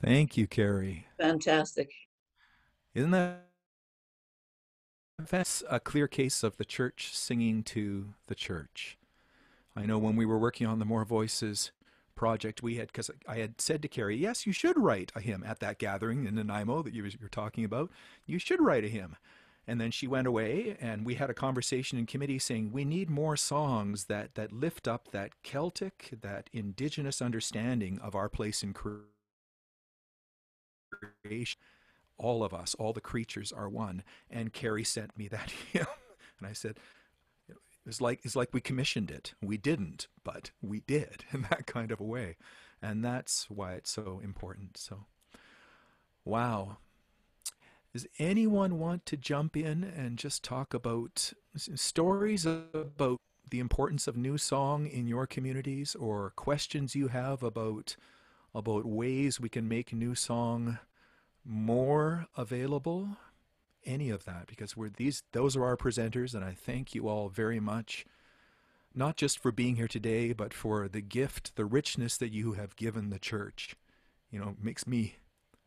Thank you, Carrie. Fantastic. Isn't that's a clear case of the church singing to the church? I know when we were working on the More Voices project, we had, because I had said to Carrie, yes, you should write a hymn at that gathering in Nanaimo that you're talking about. You should write a hymn. And then she went away, and we had a conversation in committee saying we need more songs that lift up that Celtic, that indigenous understanding of our place in creation. All of us, all the creatures are one. And Carrie sent me that hymn, and I said, it's like we commissioned it. We didn't, but we did in that kind of a way, and that's why it's so important. So, wow. Does anyone want to jump in and just talk about stories about the importance of new song in your communities, or questions you have about ways we can make new song more available? Any of that, because those are our presenters, and I thank you all very much, not just for being here today, but for the gift, the richness that you have given the church. You know, makes me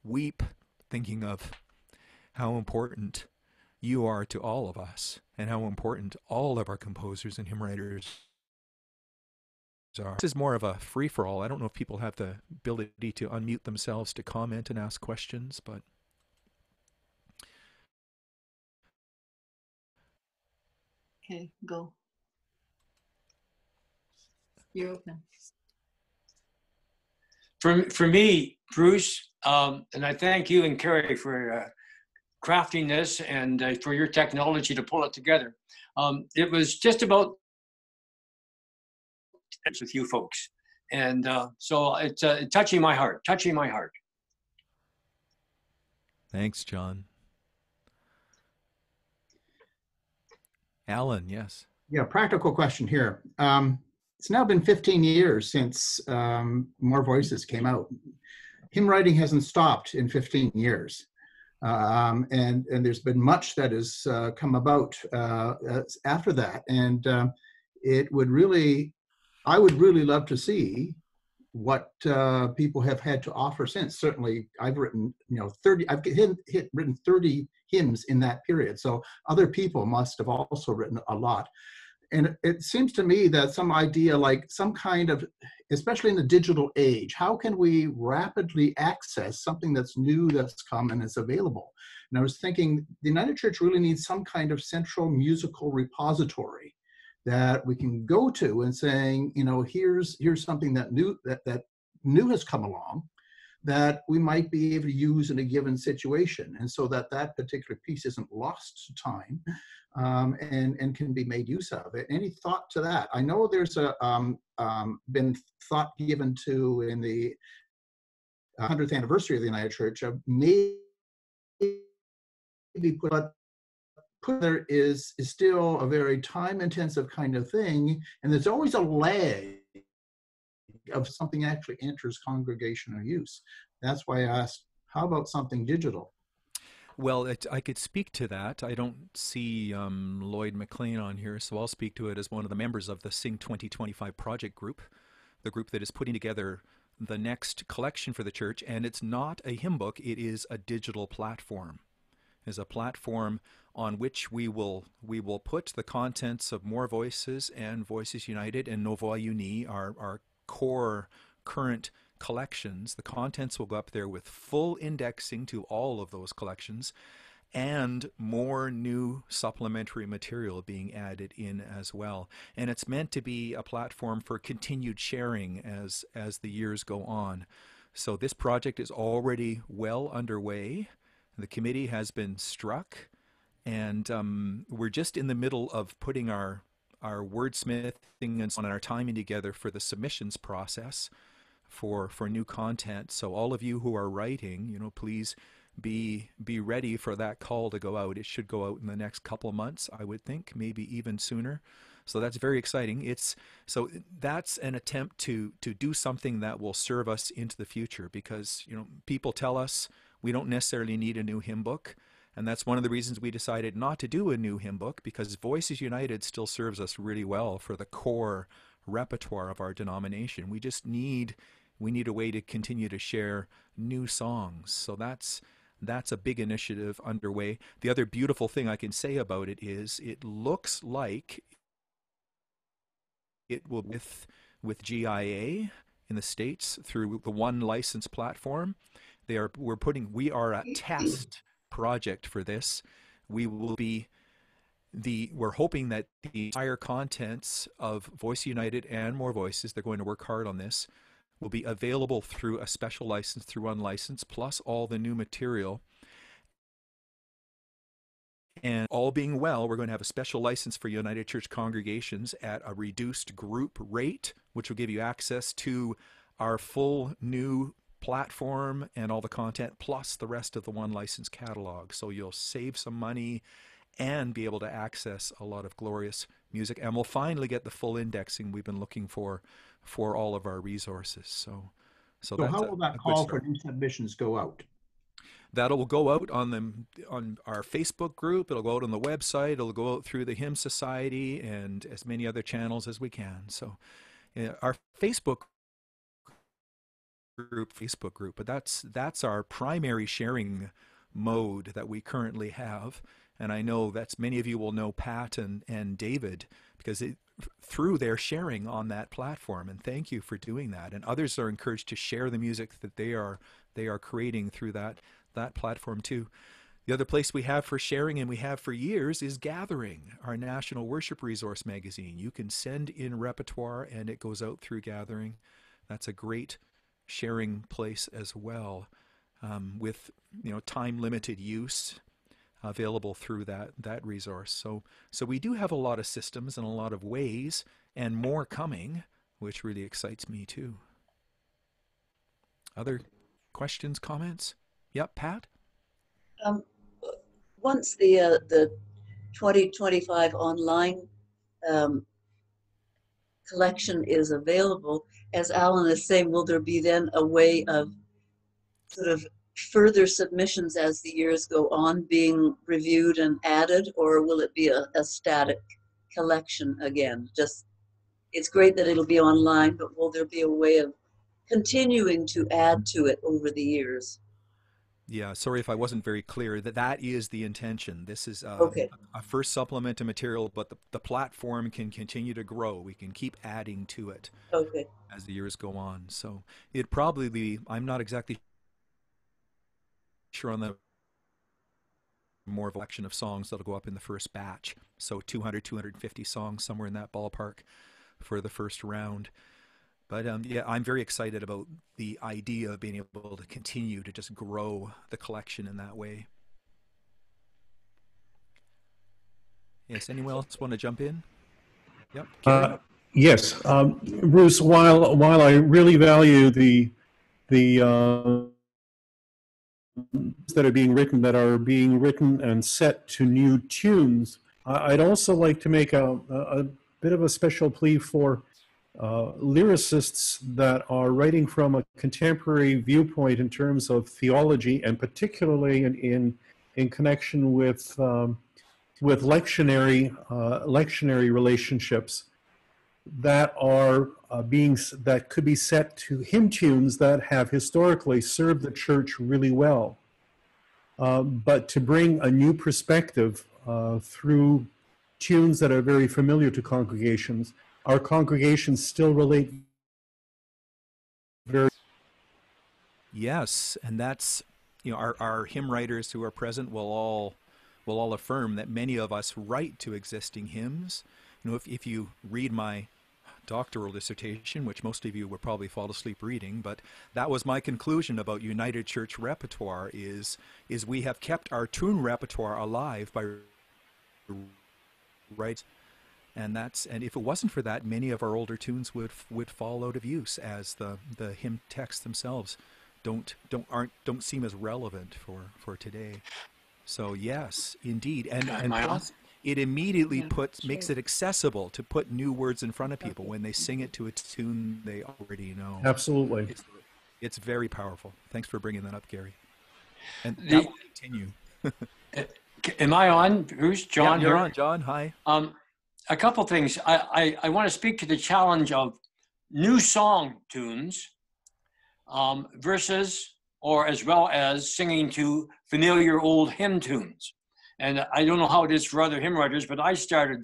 weep thinking of how important you are to all of us, and how important all of our composers and hymn writers are. This is more of a free-for-all. I don't know if people have the ability to unmute themselves to comment and ask questions, but Okay, go. You're open. For me, Bruce, and I thank you and Carrie for crafting this and for your technology to pull it together. It was just about with you folks. And so it's touching my heart, touching my heart. thanks, John. Alan, yes. Yeah, practical question here. It's now been 15 years since More Voices came out. Hymn writing hasn't stopped in 15 years. And there's been much that has come about after that. And it would really, I would really love to see what people have had to offer since. Certainly, I've written, 30. I've written 30 hymns in that period. So other people must have also written a lot. And it seems to me that some idea, like some kind of, especially in the digital age, how can we rapidly access something that's new, that's come and is available? And I was thinking the United Church really needs some kind of central musical repository that we can go to and saying, here's something that new has come along that we might be able to use in a given situation, and so that particular piece isn't lost to time, and can be made use of. Any thought to that? I know there's been thought given to in the 100th anniversary of the United Church of maybe put there is still a very time-intensive kind of thing, and there's always a lag of something actually enters congregational use. That's why I asked, how about something digital? Well, I could speak to that. I don't see Lloyd McLean on here, so I'll speak to it as one of the members of the Sing 2025 project group, the group that is putting together the next collection for the church. And it's not a hymn book, it is a digital platform. It's a platform on which we will put the contents of More Voices and Voices United and Nos Voix Unies, our core current collections. The contents will go up there with full indexing to all of those collections and more new supplementary material being added in as well. And it's meant to be a platform for continued sharing as the years go on. So this project is already well underway. The committee has been struck, and we're just in the middle of putting our wordsmithing and so on, our timing together for the submissions process for new content. So all of you who are writing, please be ready for that call to go out. It should go out in the next couple of months, I would think, maybe even sooner. So that's very exciting. So that's an attempt to do something that will serve us into the future, because people tell us we don't necessarily need a new hymn book. And that's one of the reasons we decided not to do a new hymn book, because Voices United still serves us really well for the core repertoire of our denomination. We just need a way to continue to share new songs. So that's a big initiative underway. The other beautiful thing I can say about it is it looks like it will with GIA in the States through the One License platform. We are a test project for this. We're hoping that the entire contents of Voice United and More Voices, they're going to work hard on this, will be available through a special license through One License, plus all the new material. And all being well, we're going to have a special license for United Church congregations at a reduced group rate, which will give you access to our full new platform and all the content, plus the rest of the One License catalog. So you'll save some money and be able to access a lot of glorious music. And we'll finally get the full indexing we've been looking for all of our resources. So how will that call for new submissions go out? That'll go out on our Facebook group. It'll go out on the website. It'll go out through the Hymn Society and as many other channels as we can. So our Facebook group, but that's our primary sharing mode that we currently have. And I know that's many of you will know Pat and David because through their sharing on that platform. And thank you for doing that. And others are encouraged to share the music that they are creating through that platform too. The other place we have for sharing, and we have for years, is Gathering, our national worship resource magazine. You can send in repertoire and it goes out through Gathering. That's a great sharing place as well, with time limited use available through that resource. So we do have a lot of systems and a lot of ways, and more coming, which really excites me too. Other questions, comments? Yep, Pat? Once the 2025 online collection is available, as Alan is saying, will there be then a way of sort of further submissions as the years go on being reviewed and added, or will it be a static collection again? Just, it's great that it'll be online, but will there be a way of continuing to add to it over the years? Yeah, sorry if I wasn't very clear. That is the intention. This is Okay. a first supplement of material, but the platform can continue to grow. We can keep adding to it Okay. as the years go on. So it'd probably be, I'm not exactly sure on the more of a collection of songs that'll go up in the first batch. So 200, 250 songs, somewhere in that ballpark for the first round. But yeah, I'm very excited about the idea of being able to continue to just grow the collection in that way. Yes, anyone else want to jump in? Yep. Yes, Bruce. While I really value the that are being written and set to new tunes, I'd also like to make a bit of a special plea for lyricists that are writing from a contemporary viewpoint in terms of theology, and particularly in connection with lectionary relationships that are that could be set to hymn tunes that have historically served the church really well, but to bring a new perspective through tunes that are very familiar to congregations. Our congregations still relate very. Yes, and that's, our hymn writers who are present will all affirm that many of us write to existing hymns. If you read my doctoral dissertation, which most of you will probably fall asleep reading, but that was my conclusion about United Church repertoire is we have kept our tune repertoire alive by right. And if it wasn't for that, many of our older tunes would fall out of use, as the hymn texts themselves don't seem as relevant for today. So yes, indeed, and plus it immediately makes it accessible to put new words in front of people when they sing it to a tune they already know. Absolutely, it's very powerful. Thanks for bringing that up, Gary. And that will continue. Am I on, Bruce? John? Yeah, you're here? on, John. Hi. A couple things. I want to speak to the challenge of new song tunes versus, or as well as, singing to familiar old hymn tunes. And I don't know how it is for other hymn writers, but I started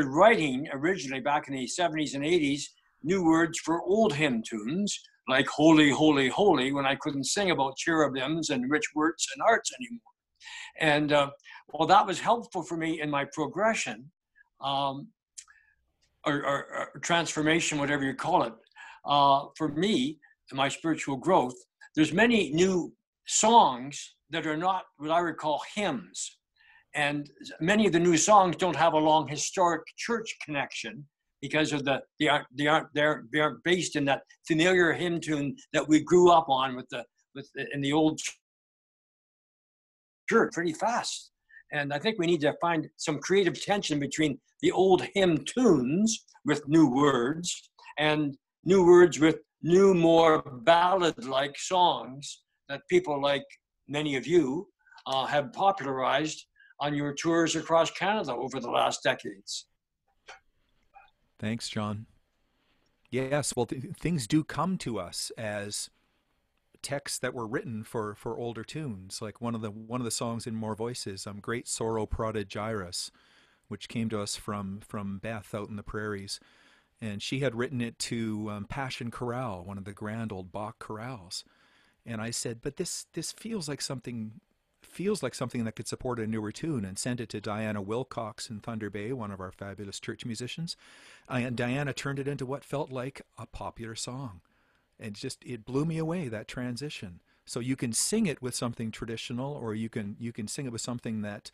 writing originally back in the 70s and 80s, new words for old hymn tunes, like Holy, Holy, Holy, when I couldn't sing about cherubims and rich words and arts anymore. And well, that was helpful for me in my progression, or transformation, whatever you call it. For me, in my spiritual growth, there's many new songs that are not what I would call hymns. And many of the new songs don't have a long historic church connection because of they aren't based in that familiar hymn tune that we grew up on in the old church pretty fast. And I think we need to find some creative tension between the old hymn tunes with new words and new words with new, more ballad-like songs that people like many of you have popularized on your tours across Canada over the last decades. Thanks, John. Yes, well, things do come to us as texts that were written for older tunes. Like one of the songs in More Voices, "Great Sorrow Prodigiris," which came to us from Beth out in the prairies, and she had written it to Passion Chorale, one of the grand old Bach chorales. And I said, but this feels like something that could support a newer tune, and sent it to Diana Wilcox in Thunder Bay, one of our fabulous church musicians. And Diana turned it into what felt like a popular song. And it blew me away, that transition. So you can sing it with something traditional, or you can sing it with something that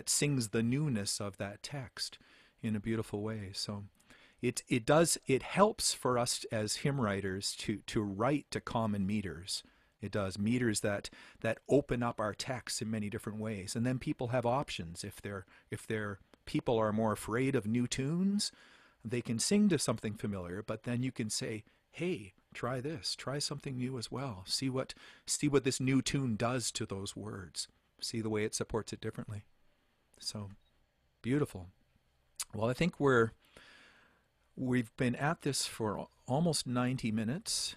sings the newness of that text in a beautiful way. So it helps for us as hymn writers to write to common meters. It does, meters that open up our texts in many different ways, and then people have options. If people are more afraid of new tunes, they can sing to something familiar, but then you can say, hey, try this, try something new as well. See what this new tune does to those words. See the way it supports it differently. So beautiful. Well, I think we've been at this for almost 90 minutes.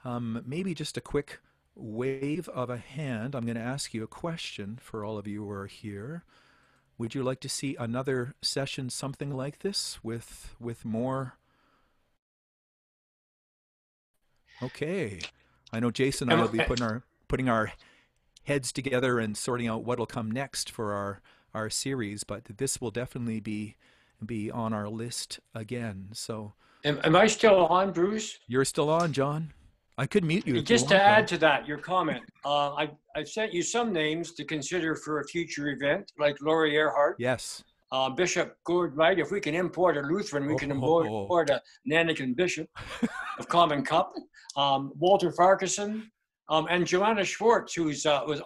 Maybe just a quick wave of a hand. I'm going to ask you a question for all of you who are here. Would you like to see another session something like this with more? Okay. I know Jason and I will be putting our heads together and sorting out what'll come next for our series, but this will definitely be on our list again. So Am I still on, Bruce? You're still on, John. I could mute you if Just you to want, add though. to that, your comment, I've sent you some names to consider for a future event, like Laurie Earhart. Yes. Bishop Gord Wright. If we can import a Lutheran, we can import a Nanican bishop of Common Cup. Walter Farquharson, and Joanna Schwartz, who is on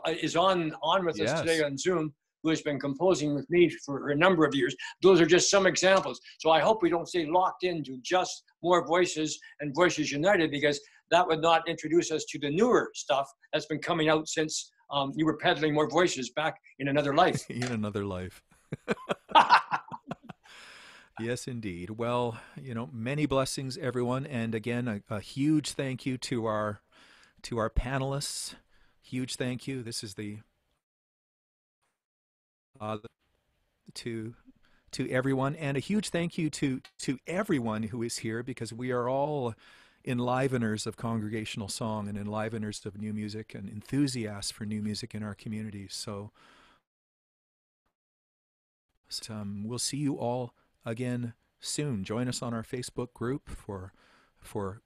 with us today on Zoom, who has been composing with me for a number of years. Those are just some examples. So I hope we don't stay locked into just More Voices and Voices United, because that would not introduce us to the newer stuff that's been coming out since you were peddling More Voices back in another life. In another life. Yes, indeed. Well, many blessings, everyone. And again, a huge thank you to our panelists. Huge thank you. This is the to everyone, and a huge thank you to everyone who is here, because we are all enliveners of congregational song and enliveners of new music and enthusiasts for new music in our communities. So we'll see you all again soon. Join us on our Facebook group for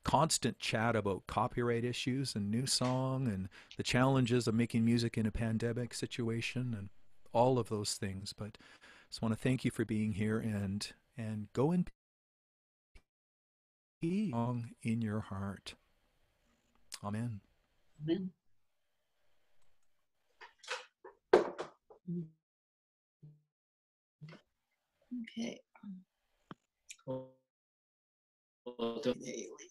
constant chat about copyright issues and new song and the challenges of making music in a pandemic situation and all of those things. But I just want to thank you for being here, and go in peace in your heart. Amen. Amen. Okay. There you leave.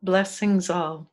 Blessings all.